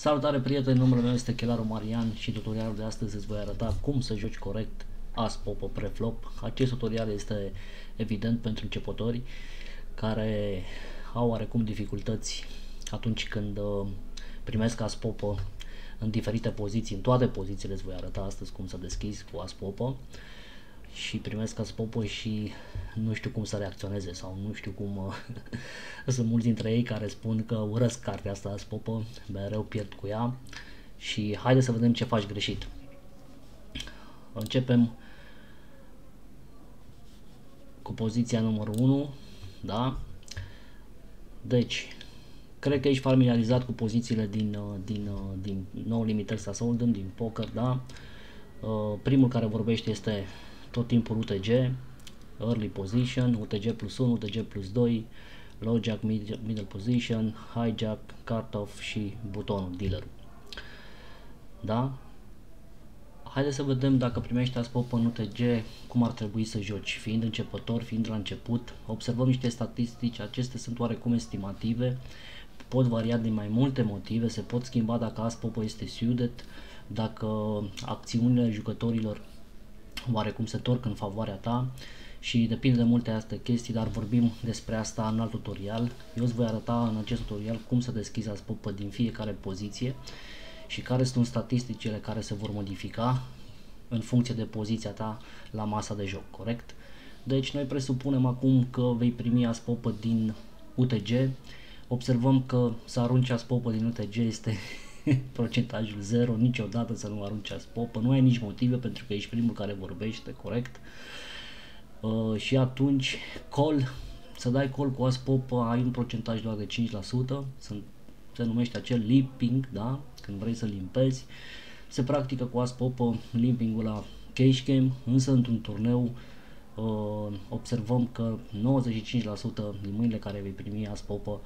Salutare prieteni, numele meu este Chelaru Marian și tutorialul de astăzi îți voi arăta cum să joci corect As Popo preflop. Acest tutorial este evident pentru începători care au oarecum dificultăți atunci când primesc As Popo în diferite poziții, în toate pozițiile îți voi arăta astăzi cum să deschizi cu As Popo și primesc As Popo și nu știu cum să reacționeze sau nu știu cum. Sunt mulți dintre ei care spun că urăsc cartea asta As Popo, mereu pierd cu ea și haide să vedem ce faci greșit. Începem cu poziția numărul 1, da? Deci, cred că ești familiarizat cu pozițiile din nou limitări să Hold'em, din poker, da? Primul care vorbește este tot timpul UTG, Early Position, UTG plus 1, UTG plus 2, Low Jack, Middle Position, Hijack, Cut-Off și butonul, dealer. Da? Haideți să vedem dacă primești As Popo în UTG, cum ar trebui să joci, fiind începător, fiind la început. Observăm niște statistici, acestea sunt oarecum estimative, pot varia din mai multe motive, se pot schimba dacă As Popo este suited, dacă acțiunile jucătorilor oarecum se torc în favoarea ta și depinde de multe alte chestii, dar vorbim despre asta în alt tutorial. Eu îți voi arăta în acest tutorial cum să deschizi As Popo din fiecare poziție și care sunt statisticile care se vor modifica în funcție de poziția ta la masa de joc, corect? Deci noi presupunem acum că vei primi As Popo din UTG. Observăm că să arunci As Popo din UTG este procentajul 0, niciodată să nu arunci As Popo, nu ai nici motive pentru că ești primul care vorbește, corect? Și atunci call, să dai call cu As Popo ai un procentaj doar de 5%, se numește acel limping, da? Când vrei să limpezi, se practică cu As Popo limping-ul la cash game, însă într-un turneu observăm că 95% din mâinile care vei primi As Popo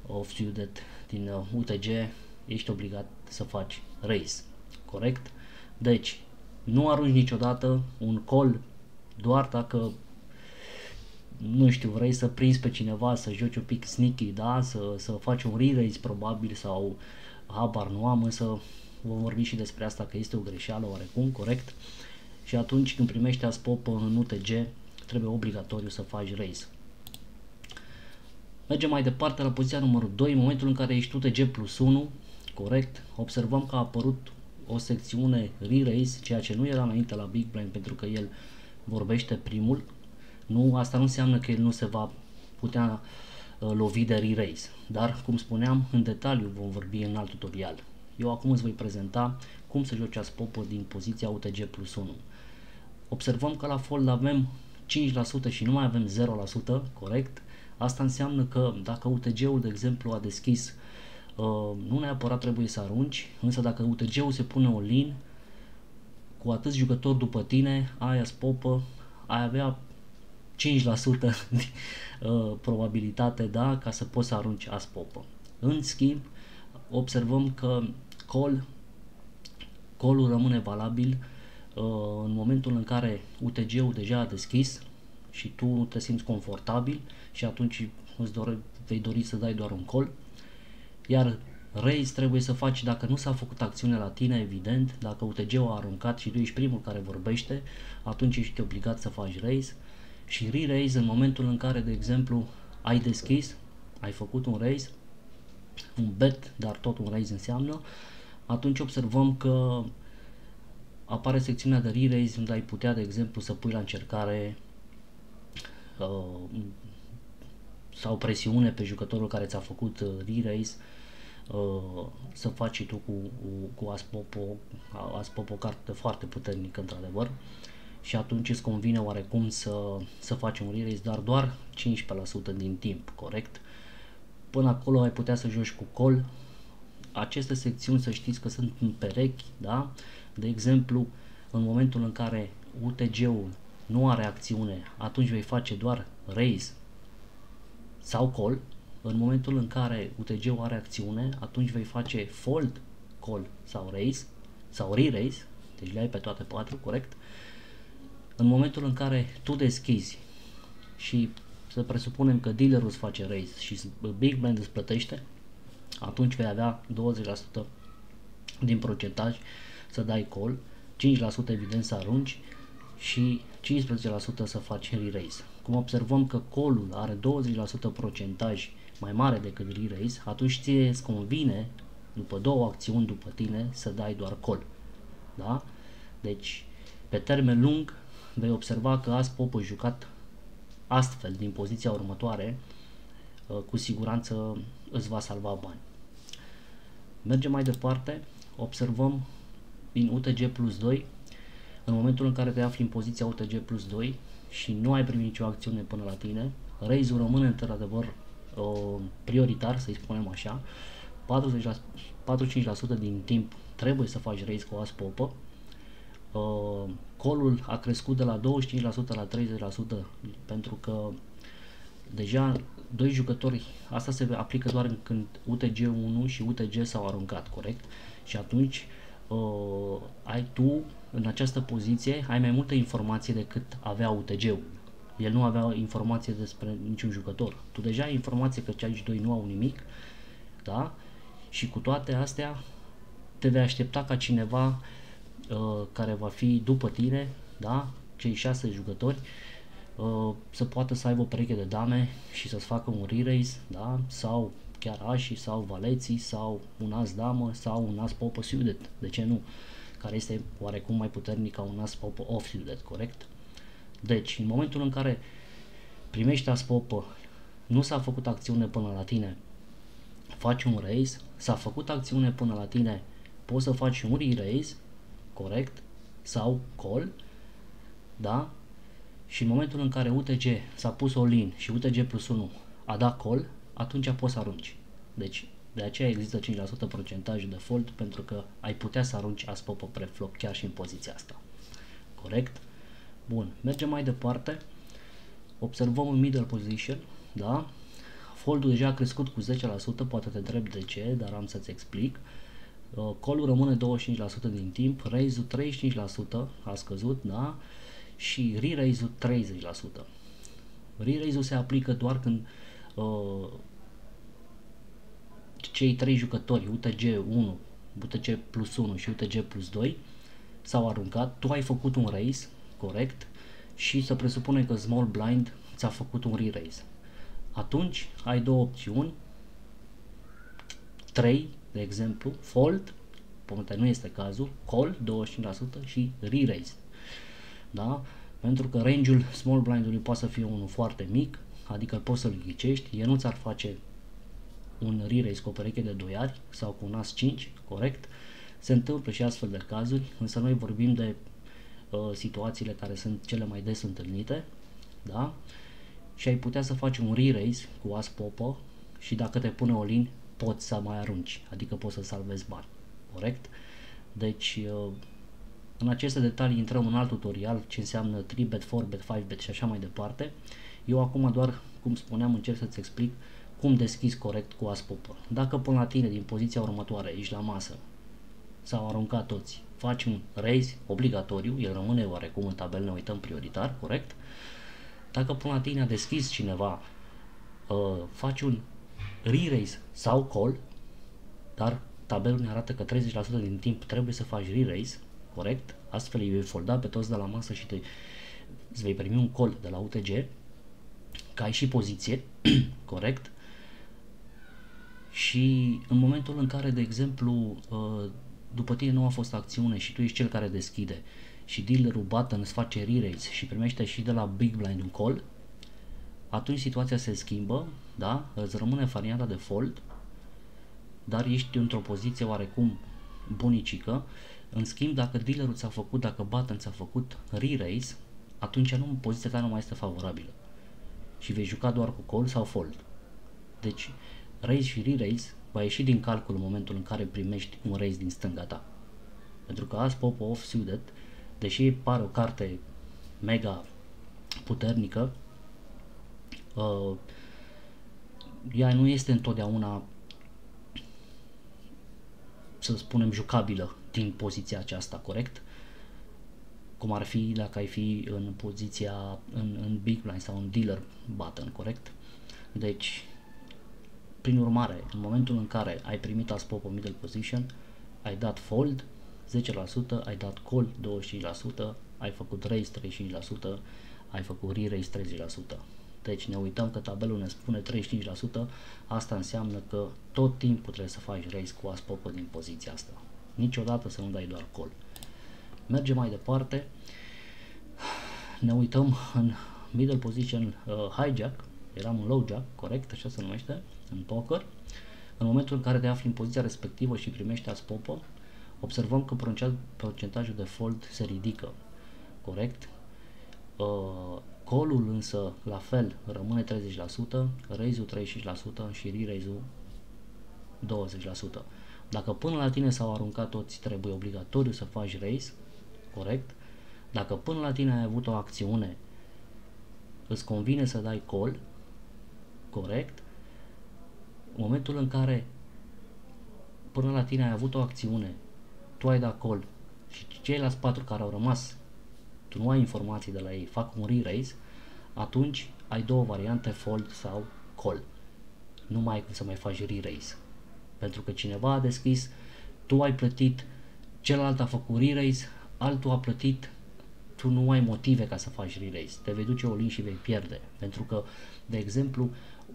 off-suited din UTG ești obligat să faci raise, corect? Deci nu arunci niciodată un call doar dacă, nu știu, vrei să prinzi pe cineva, să joci un pic sneaky, da? Să faci un re-raise probabil sau habar nu am, însă vom vorbi și despre asta că este o greșeală oarecum, corect? Și atunci când primești As Popo în UTG trebuie obligatoriu să faci raise. Mergem mai departe la poziția numărul 2, în momentul în care ești UTG plus 1, corect? Observăm că a apărut o secțiune re-raise, ceea ce nu era înainte la Big Blind pentru că el vorbește primul. Nu, asta nu înseamnă că el nu se va putea lovi de re-raise, dar cum spuneam, în detaliu vom vorbi în alt tutorial. Eu acum îți voi prezenta cum să joci As Popo din poziția UTG plus 1. Observăm că la fold avem 5% și nu mai avem 0%, corect? Asta înseamnă că dacă UTG-ul, de exemplu, a deschis, nu neapărat trebuie să arunci, însă dacă UTG-ul se pune all-in, cu atâți jucători după tine, ai As Popo, ai avea 5% probabilitate, da, ca să poți să arunci As Popo. În schimb, observăm că call-ul rămâne valabil în momentul în care UTG-ul deja a deschis și tu nu te simți confortabil și atunci vei dori să dai doar un call, iar raise trebuie să faci dacă nu s-a făcut acțiune la tine, evident, dacă UTG-ul a aruncat și tu ești primul care vorbește, atunci ești obligat să faci raise. Și re-raise în momentul în care, de exemplu, ai deschis, ai făcut un raise, un bet, dar tot un raise înseamnă, atunci observăm că apare secțiunea de re-raise unde ai putea, de exemplu, să pui la încercare sau presiune pe jucătorul care ți-a făcut re-raise, să faci și tu cu As Popo. As Popo, o carte foarte puternică într-adevăr, și atunci îți convine oarecum să faci un re-raise, dar doar 15% din timp, corect? Până acolo ai putea să joci cu call. Aceste secțiuni să știți că sunt în perechi, da? De exemplu, în momentul în care UTG-ul nu are acțiune, atunci vei face doar raise sau call. În momentul în care UTG-ul are acțiune, atunci vei face fold, call sau raise sau re-raise, deci le ai pe toate 4, corect? În momentul în care tu deschizi și să presupunem că dealerul îți face raise și Big Blind îți plătește, atunci vei avea 20% din procentaj să dai call, 5% evident să arunci și 15% să faci re-raise. Cum observăm că call-ul are 20% procentaj mai mare decât re-raise, atunci ție îți convine, după două acțiuni după tine, să dai doar call. Da? Deci, pe termen lung, vei observa că azi popă jucat astfel din poziția următoare, cu siguranță îți va salva bani. Mergem mai departe, observăm din UTG plus 2, în momentul în care te afli în poziția UTG plus 2 și nu ai primit nicio acțiune până la tine, raise-ul rămâne într-adevăr prioritar, să-i spunem așa, 45% din timp trebuie să faci raise cu as popă. Call-ul a crescut de la 25% la 30% pentru că deja doi jucători, asta se aplică doar când UTG1 și UTG s-au aruncat, corect? Și atunci ai tu în această poziție ai mai multă informație decât avea UTG-ul. El nu avea informație despre niciun jucător. Tu deja ai informație că cei doi nu au nimic, da? Și cu toate astea te vei aștepta ca cineva care va fi după tine, da? Cei 6 jucători să poată să aibă o pereche de dame și să-ți facă un re-raise, da? Sau chiar așii, sau valeții, sau un as damă, sau un as popă suited, de ce nu? Care este oarecum mai puternic ca un as popă off-suited, corect? Deci, în momentul în care primești as popă, nu s-a făcut acțiune până la tine, faci un raise, s-a făcut acțiune până la tine, poți să faci un re-raise, corect? Sau call, da? Și în momentul în care UTG s-a pus all-in și UTG plus 1 a dat call, atunci poți să arunci. Deci, de aceea există 5% procentaj de fold, pentru că ai putea să arunci as popă preflop chiar și în poziția asta. Corect? Bun, mergem mai departe. Observăm în middle position, da? Foldul deja a crescut cu 10%, poate te întreb de ce, dar am să-ți explic. Call-ul rămâne 25% din timp, raise-ul 35% a scăzut, da? Și re-raise-ul 30%. Re-raise-ul se aplică doar când cei 3 jucători, UTG 1, UTG plus 1 și UTG plus 2 s-au aruncat, tu ai făcut un raise, corect, și se presupune că small blind ți-a făcut un re-raise. Atunci ai două opțiuni, 3, de exemplu, fold, poate nu este cazul, call 25% și re-raise. Da? Pentru că range-ul small blind-ului poate să fie unul foarte mic, adică poți să-l ghicești, el nu ți-ar face un re-raise cu o pereche de 2 ari sau cu un as 5, corect? Se întâmplă și astfel de cazuri, însă noi vorbim de situațiile care sunt cele mai des întâlnite, da? Și ai putea să faci un re-raise cu as popă și dacă te pune all-in poți să mai arunci, adică poți să salvezi bani, corect? Deci în aceste detalii intrăm în alt tutorial ce înseamnă 3bet, 4bet, 5bet și așa mai departe. Eu acum doar, cum spuneam, încerc să-ți explic cum deschizi corect cu as popă. Dacă până la tine din poziția următoare ești la masă, s-au aruncat toți, faci un raise obligatoriu, el rămâne oarecum în tabel, ne uităm prioritar, corect? Dacă până la tine a deschis cineva, faci un re-raise sau call, dar tabelul ne arată că 30% din timp trebuie să faci re-raise, corect? Astfel îi vei folda pe toți de la masă și îți vei primi un call de la UTG, că ai și poziție, corect? Și în momentul în care, de exemplu, după tine nu a fost acțiune și tu ești cel care deschide și dealerul button îți face re-raise și primește și de la big blind un call, atunci situația se schimbă, da? Îți rămâne varianta de fold, dar ești într-o poziție oarecum bunicică. În schimb, dacă dealerul ți-a făcut, dacă button ți-a făcut re-raise, atunci poziția ta nu mai este favorabilă și vei juca doar cu call sau fold. Deci, raise și re-raise va ieși din calcul în momentul în care primești un raise din stânga ta. Pentru că as popă off-suited, deși pare o carte mega puternică, ea nu este întotdeauna, să spunem, jucabilă din poziția aceasta, corect? Cum ar fi dacă ai fi în poziția în big blind sau în dealer button, corect? Deci, prin urmare, în momentul în care ai primit as popă middle position, ai dat fold 10%, ai dat call 25%, ai făcut raise 35%, ai făcut re-raise 30%. Deci ne uităm că tabelul ne spune 35%, asta înseamnă că tot timpul trebuie să faci raise cu as popă din poziția asta. Niciodată să nu dai doar call. Mergem mai departe, ne uităm în middle position hijack, eram în low jack, corect, așa se numește, în poker. În momentul în care te afli în poziția respectivă și primești as popă, observăm că procentajul de fold se ridică, corect? Call-ul însă la fel rămâne 30%, raise-ul 35% și re-raise-ul 20%. Dacă până la tine s-au aruncat toți, trebuie obligatoriu să faci raise, corect? Dacă până la tine ai avut o acțiune, îți convine să dai call, corect? În momentul în care până la tine ai avut o acțiune, tu ai dat call și ceilalți 4 care au rămas, tu nu ai informații de la ei, fac un re-raise, atunci ai două variante, fold sau call. Nu mai ai cum să mai faci re-raise. Pentru că cineva a deschis, tu ai plătit, celălalt a făcut re-raise, altul a plătit, tu nu ai motive ca să faci re-raise. Te vei duce all-in și vei pierde. Pentru că, de exemplu,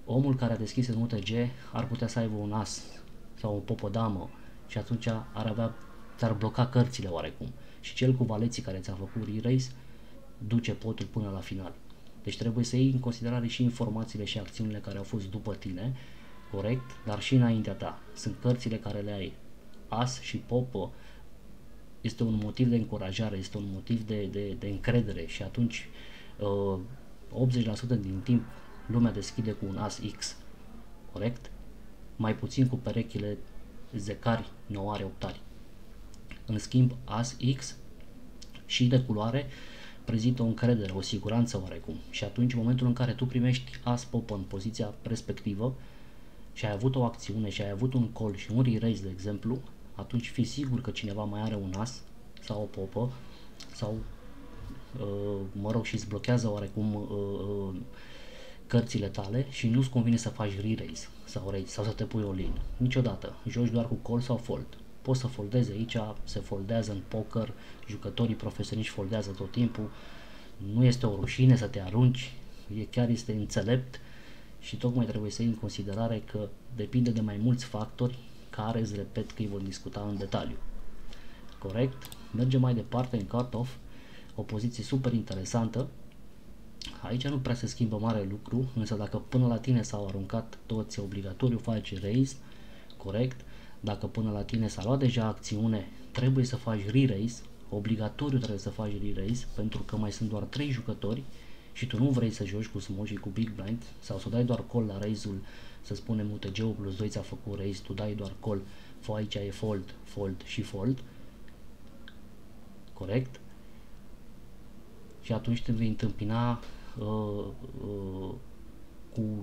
omul care a deschis în UTG ar putea să aibă un as sau o popă-damă și atunci ți-ar bloca cărțile oarecum. Și cel cu valeții care ți-a făcut re-raise duce potul până la final. Deci trebuie să iei în considerare și informațiile și acțiunile care au fost după tine, corect, dar și înaintea ta. Sunt cărțile care le ai. As și popă este un motiv de încurajare, este un motiv de încredere și atunci 80% din timp lumea deschide cu un as X, corect? Mai puțin cu perechile zecari, noari, optari. În schimb, as X și de culoare prezintă o încredere, o siguranță oarecum. Și atunci, în momentul în care tu primești as popă în poziția respectivă și ai avut o acțiune și ai avut un call și un re-raise, de exemplu, atunci fii sigur că cineva mai are un as sau o popă sau mă rog, și îți blochează oarecum cărțile tale și nu-ți convine să faci re-raise sau raise sau să te pui all-in. Niciodată. Joci doar cu call sau fold. Poți să foldezi aici, se foldează în poker, jucătorii profesioniști foldează tot timpul, nu este o rușine să te arunci, chiar este înțelept și tocmai trebuie să iei în considerare că depinde de mai mulți factori care, îți repet, că îi vom discuta în detaliu. Corect? Mergem mai departe în cut-off, o poziție super interesantă. Aici nu prea se schimbă mare lucru, însă dacă până la tine s-au aruncat toți, obligatoriu faci raise, corect? Dacă până la tine s-a luat deja acțiune, trebuie să faci re-raise, obligatoriu trebuie să faci re-raise, pentru că mai sunt doar 3 jucători și tu nu vrei să joci cu small și cu big blind sau să dai doar call la raise-ul, să spunem UTG-ul plus 2 ți-a făcut raise, tu dai doar call, aici e fold, fold și fold, corect? Și atunci te vei întâmpina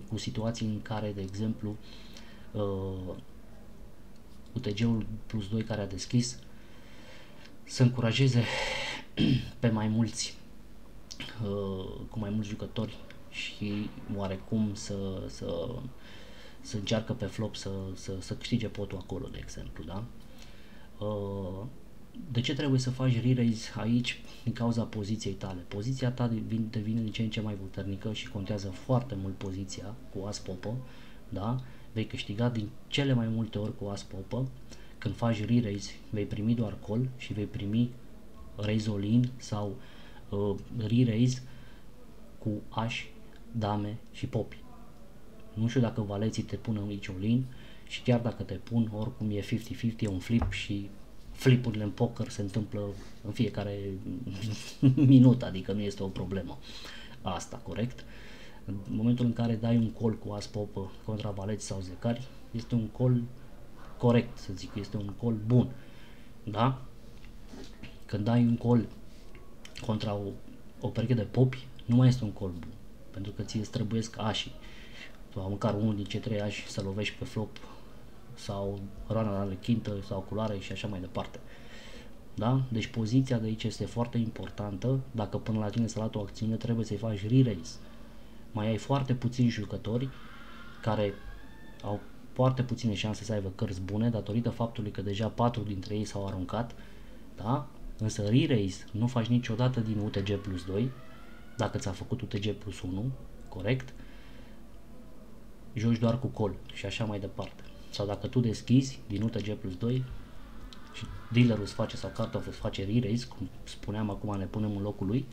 cu situații în care, de exemplu, UTG-ul plus 2 care a deschis să încurajeze pe mai mulți cu mai mulți jucători și oarecum să încearcă pe flop să câștige potul acolo, de exemplu, da? De ce trebuie să faci re-raise aici? Din cauza poziției tale. Poziția ta devine din ce în ce mai puternică și contează foarte mult poziția cu as popă, da? Vei câștiga din cele mai multe ori cu as popă. Când faci re-raise, vei primi doar call și vei primi raise all-in sau re-raise cu aș, dame și popi. Nu știu dacă valeții te pun aici all-in și chiar dacă te pun, oricum e 50-50, e un flip și flipurile în poker se întâmplă în fiecare minut, adică nu este o problemă asta, corect? În momentul în care dai un call cu as popă contra valeți sau zecari, este un call corect, să zic, este un call bun, da? Când dai un call contra o pereche de popi, nu mai este un call bun, pentru că ție îți trebuiesc așii, sau măcar unul din cei 3 ași să lovești pe flop sau rana la chintă sau culoare și așa mai departe. Da? Deci poziția de aici este foarte importantă. Dacă până la tine s-a luat o acțiune, trebuie să-i faci re-raise. Mai ai foarte puțini jucători care au foarte puține șanse să aibă cărți bune datorită faptului că deja 4 dintre ei s-au aruncat, da? Însă re-raise nu faci niciodată din UTG plus 2, dacă ți-a făcut UTG plus 1, corect? Joci doar cu call și așa mai departe. Sau dacă tu deschizi din UTG plus 2 și dealerul îți face sau cartof îți face re-raise, cum spuneam acum ne punem în locul lui,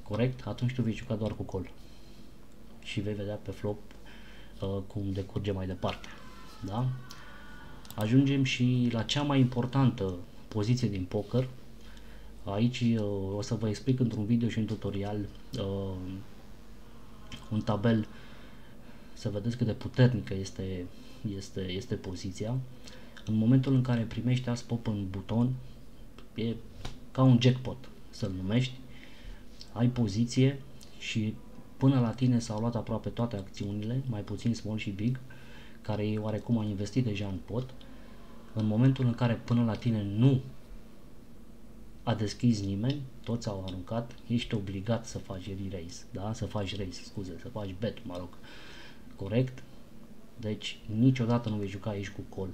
corect? Atunci tu vei juca doar cu call și vei vedea pe flop cum decurge mai departe, da? Ajungem și la cea mai importantă poziție din poker. Aici o să vă explic într-un video și un tutorial un tabel să vedeți cât de puternică este poziția. În momentul în care primești as pop în buton, e ca un jackpot să-l numești, ai poziție și până la tine s-au luat aproape toate acțiunile, mai puțin small și big, care ei oarecum au investit deja în pot. În momentul în care până la tine nu a deschis nimeni, toți au aruncat, ești obligat să faci re-raise, da? Să faci raise, scuze, să faci bet, mă rog, corect? Deci niciodată nu vei juca aici cu call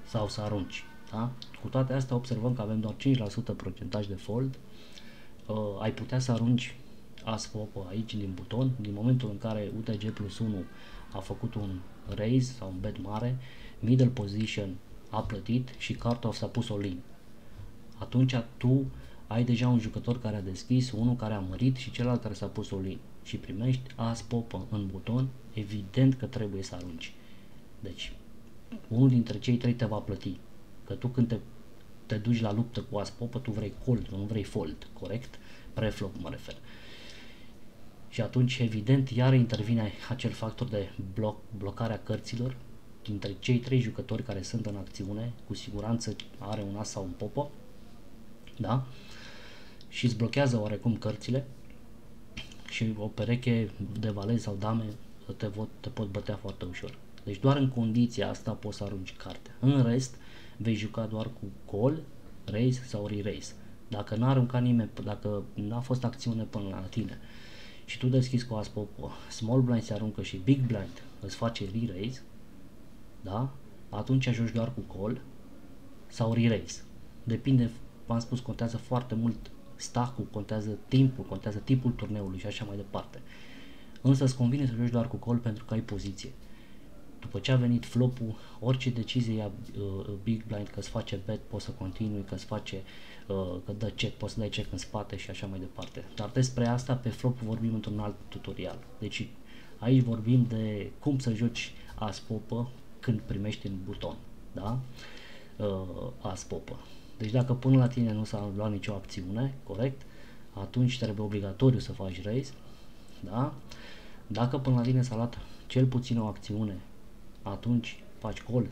sau să arunci, da? Cu toate astea observăm că avem doar 5% procentaj de fold. Ai putea să arunci as pop aici din buton, din momentul în care UTG plus 1 a făcut un raise sau un bet mare, middle position a plătit și cartof s-a pus all-in. Atunci tu ai deja un jucător care a deschis, unul care a mărit și celălalt care s-a pus all-in și primești as pop în buton, evident că trebuie să arunci. Deci unul dintre cei trei te va plăti, că tu când te duci la luptă cu as pop, tu vrei call, nu vrei fold, corect? Preflop mă refer. Și atunci evident iar intervine acel factor de blocarea cărților. Dintre cei trei jucători care sunt în acțiune, cu siguranță are un as sau un popă, da? Și îți blochează oarecum cărțile și o pereche de valezi sau dame te pot bătea foarte ușor. Deci doar în condiția asta poți să arunci cartea. În rest vei juca doar cu call, raise sau re-raise. Dacă n-a aruncat nimeni, dacă n-a fost acțiune până la tine și tu deschizi cu as pop, small blind se aruncă și big blind îți face re-raise, da? Atunci joci doar cu call sau re-raise. Depinde, v-am spus, contează foarte mult stack-ul, contează timpul, contează tipul turneului și așa mai departe. Însă îți convine să joci doar cu call pentru că ai poziție. După ce a venit flopul, orice decizie ia big blind, că îți face bet, poți să continui, că îți face că dă check, poți să dai check în spate și așa mai departe. Dar despre asta pe flop vorbim într-un alt tutorial. Deci aici vorbim de cum să joci as popă când primești în buton, da? As popă. Deci dacă până la tine nu s-a luat nicio acțiune, corect, atunci trebuie obligatoriu să faci raise, da? Dacă până la tine s-a luat cel puțin o acțiune, atunci faci call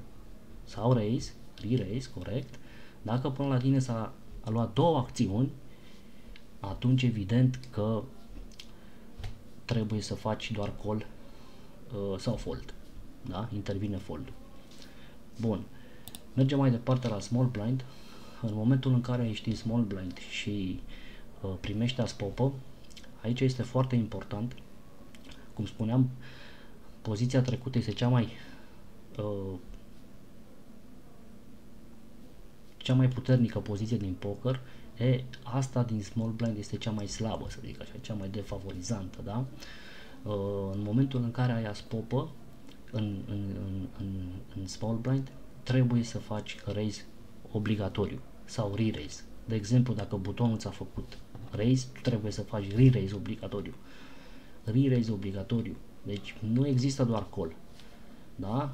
sau raise, re-raise, corect. Dacă până la tine s-a luat două acțiuni, atunci evident că trebuie să faci doar call sau fold, da? Intervine fold. Bun. Mergem mai departe la small blind. În momentul în care ești în small blind și primești as popă, aici este foarte important. Cum spuneam, poziția trecută este cea mai puternică poziție din poker. Asta din small blind este cea mai slabă, să zic așa, cea mai defavorizantă, da? În momentul în care ai as popă în small blind, trebuie să faci raise obligatoriu sau re-raise. De exemplu, dacă butonul ți-a făcut raise, tu trebuie să faci re-raise obligatoriu. Re-raise obligatoriu. Deci nu există doar call. Da?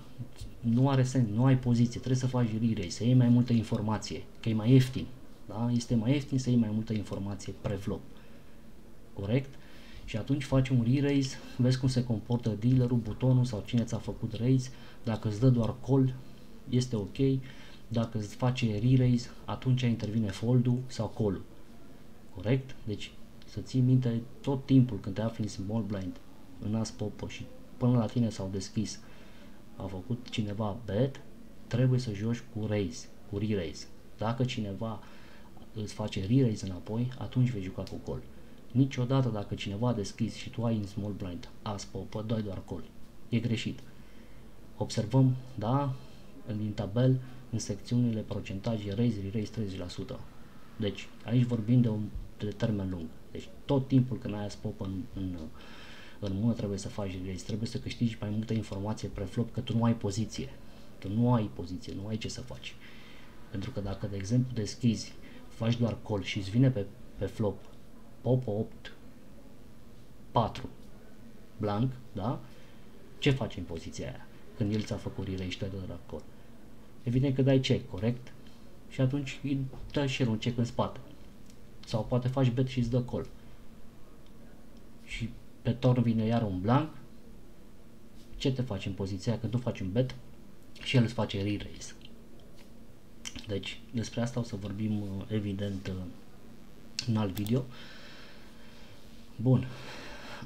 Nu are sens, nu ai poziție, trebuie să faci re-raise, să iei mai multă informație, că e mai ieftin. Da? Este mai ieftin să iei mai multă informație pre-flop. Corect? Și atunci faci un re-raise, vezi cum se comportă dealerul, butonul sau cine ți-a făcut raise. Dacă îți dă doar call, este ok. Dacă îți face re-raise, atunci intervine fold-ul sau call-ul. Corect? Deci să ții minte tot timpul când te afli în small blind, în as popă și până la tine s-au deschis, a făcut cineva bet, trebuie să joci cu raise, cu re-raise. Dacă cineva îți face re-raise înapoi, atunci vei juca cu call. Niciodată dacă cineva a deschis și tu ai în small blind as popă, dai doar call. E greșit. observăm, da, din tabel, în secțiunile procentaje raise, re-raise 30%. Deci, aici vorbim de termen lung. Deci, tot timpul când ai spop în mână trebuie să faci raise, trebuie să câștigi mai multă informație pre-flop, că tu nu ai poziție. Tu nu ai poziție, nu ai ce să faci. Pentru că dacă, de exemplu, deschizi, faci doar call și îți vine pe flop pop 8 4 blank, da? Ce faci în poziția aia? Când el ți-a făcut re-raise și te-a dat la call. Evident că dai check, corect? Și atunci îi dă și el un check în spate. Sau poate faci bet și îți dă call. Și pe turn vine iar un blank. Ce te faci în poziția aia când tu faci un bet și el îți face re-raise? Deci despre asta o să vorbim evident în alt video. Bun.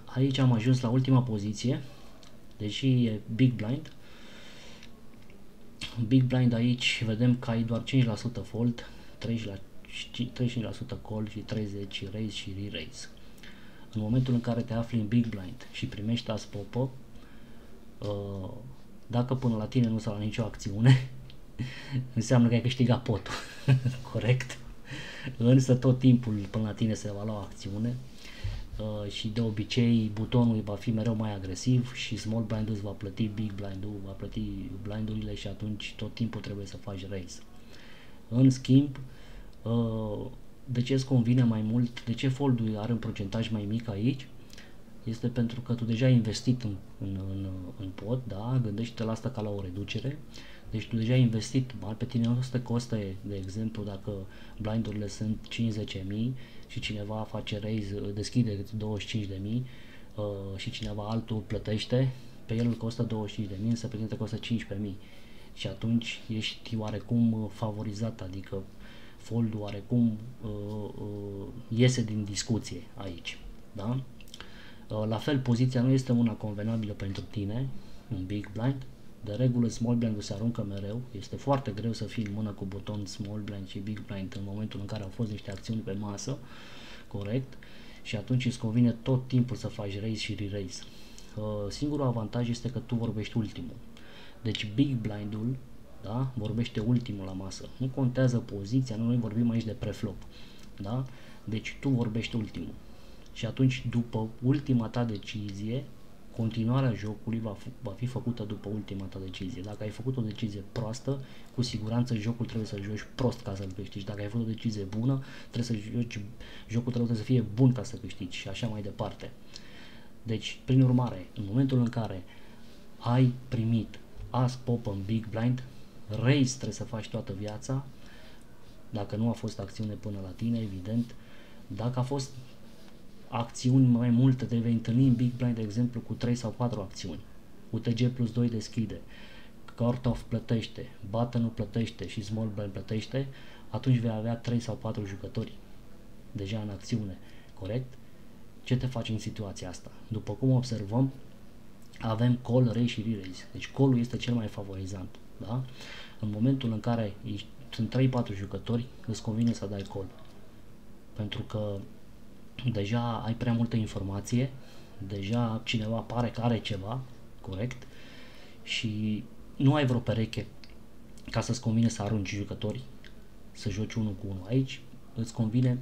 Aici am ajuns la ultima poziție. Deși e Big Blind. Big Blind aici vedem că ai doar 5% fold, 35% call și 30% raise și re-raise. În momentul în care te afli în Big Blind și primești as pop-up, dacă până la tine nu s-a luat nicio acțiune, înseamnă că ai câștigat potul. Corect? Însă tot timpul până la tine se va lua acțiune și de obicei butonul va fi mereu mai agresiv și small blind-ul va plăti big blind-ul, va plăti blindurile și atunci tot timpul trebuie să faci raise. În schimb, de ce îți convine mai mult, de ce fold-ul are un procentaj mai mic aici? Este pentru că tu deja ai investit în pot, da? Gândește-te la asta ca la o reducere. Deci tu deja ai investit, pe tine nu te costă, de exemplu, dacă blindurile sunt 50.000 și cineva face raise, deschide 25.000 și cineva altul plătește, pe el îl costă 25.000, însă pe tine te costă 15.000 și atunci ești oarecum favorizat, adică fold-ul oarecum iese din discuție aici, da? La fel, poziția nu este una convenabilă pentru tine, un big blind. De regulă, small blind-ul se aruncă mereu. Este foarte greu să fii în mână cu buton small blind și big blind în momentul în care au fost niște acțiuni pe masă, corect? Și atunci îți convine tot timpul să faci raise și re-raise. Singurul avantaj este că tu vorbești ultimul. Deci big blind-ul, da, vorbește ultimul la masă. Nu contează poziția, noi vorbim aici de preflop, da? Deci tu vorbești ultimul. Și atunci, după ultima ta decizie, continuarea jocului va fi făcută după ultima ta decizie. Dacă ai făcut o decizie proastă, cu siguranță jocul trebuie să joci prost ca să-l câștigi. Dacă ai făcut o decizie bună, jocul trebuie să fie bun ca să câștigi și așa mai departe. Deci, prin urmare, în momentul în care ai primit as pop în big blind, raise trebuie să faci toată viața. Dacă nu a fost acțiune până la tine, evident. Dacă a fost acțiuni mai multe, te vei întâlni în big blind, de exemplu, cu 3 sau 4 acțiuni. UTG plus 2 deschide, cut-off plătește, button-ul plătește și small blind plătește, atunci vei avea 3 sau 4 jucători deja în acțiune, corect? Ce te faci în situația asta? După cum observăm, avem call, raise și re-raise. Deci call-ul este cel mai favorizant, da? În momentul în care sunt 3-4 jucători, îți convine să dai call. Pentru că deja ai prea multă informație, deja cineva pare că are ceva, corect? Și nu ai vreo pereche ca să-ți convine să arunci jucători, să joci 1 cu 1. Aici îți convine,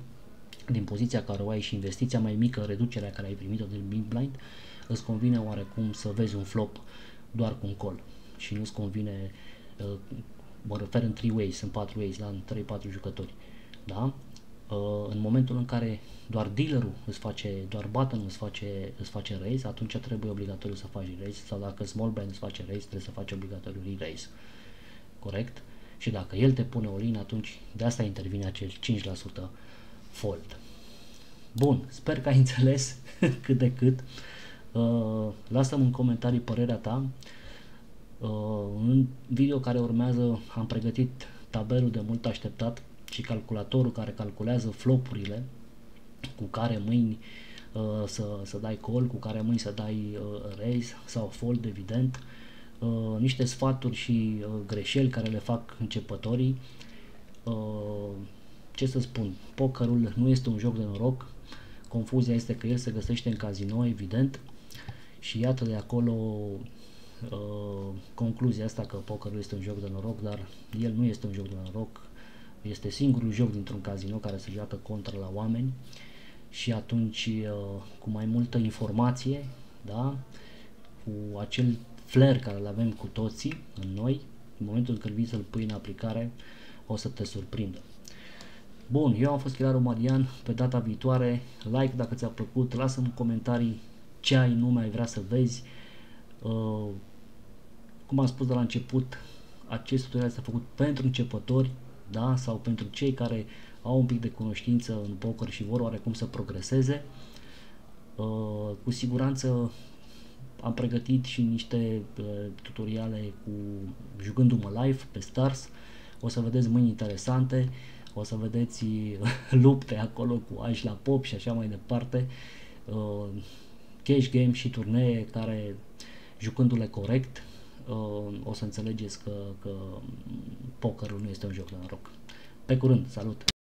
din poziția care o ai și investiția mai mică, reducerea care ai primit-o din big blind, îți convine oarecum să vezi un flop doar cu un call și nu îți convine, mă refer în 3 ways, în 4 ways, în 3-4 jucători, da? În momentul în care doar dealerul doar button îți face raise, atunci trebuie obligatoriu să faci raise, sau dacă small blind îți face raise, trebuie să faci obligatoriu re-raise, corect? Și dacă el te pune all-in, atunci de asta intervine acel 5% fold. Bun, sper că ai înțeles cât de cât. Lasă-mi în comentarii părerea ta. În video care urmează am pregătit tabelul de mult așteptat și calculatorul care calculează flopurile cu care mâini să dai call, cu care mâini să dai raise sau fold, evident, niște sfaturi și greșeli care le fac începătorii. Ce să spun, pokerul nu este un joc de noroc, confuzia este că el se găsește în casino, evident, și iată de acolo concluzia asta că pokerul este un joc de noroc, dar el nu este un joc de noroc, este singurul joc dintr-un casino care se joacă contra la oameni și atunci cu mai multă informație, da? Cu acel flair care îl avem cu toții în noi, în momentul când vii să-l pui în aplicare, o să te surprindă. Bun, eu am fost Chilaru Marian, pe data viitoare, like dacă ți-a plăcut, lasă-mi în comentarii ce ai nume ai vrea să vezi. Cum am spus de la început, acest tutorial este făcut pentru începători, da? Sau pentru cei care au un pic de cunoștință în poker și vor oarecum să progreseze. Cu siguranță am pregătit și niște tutoriale cu jucându-mă live pe Stars. O să vedeți mâini interesante, o să vedeți lupte acolo cu ași la pop și așa mai departe, cash game și turnee care, jucându-le corect, o să înțelegeți că pokerul nu este un joc de noroc. Pe curând, salut!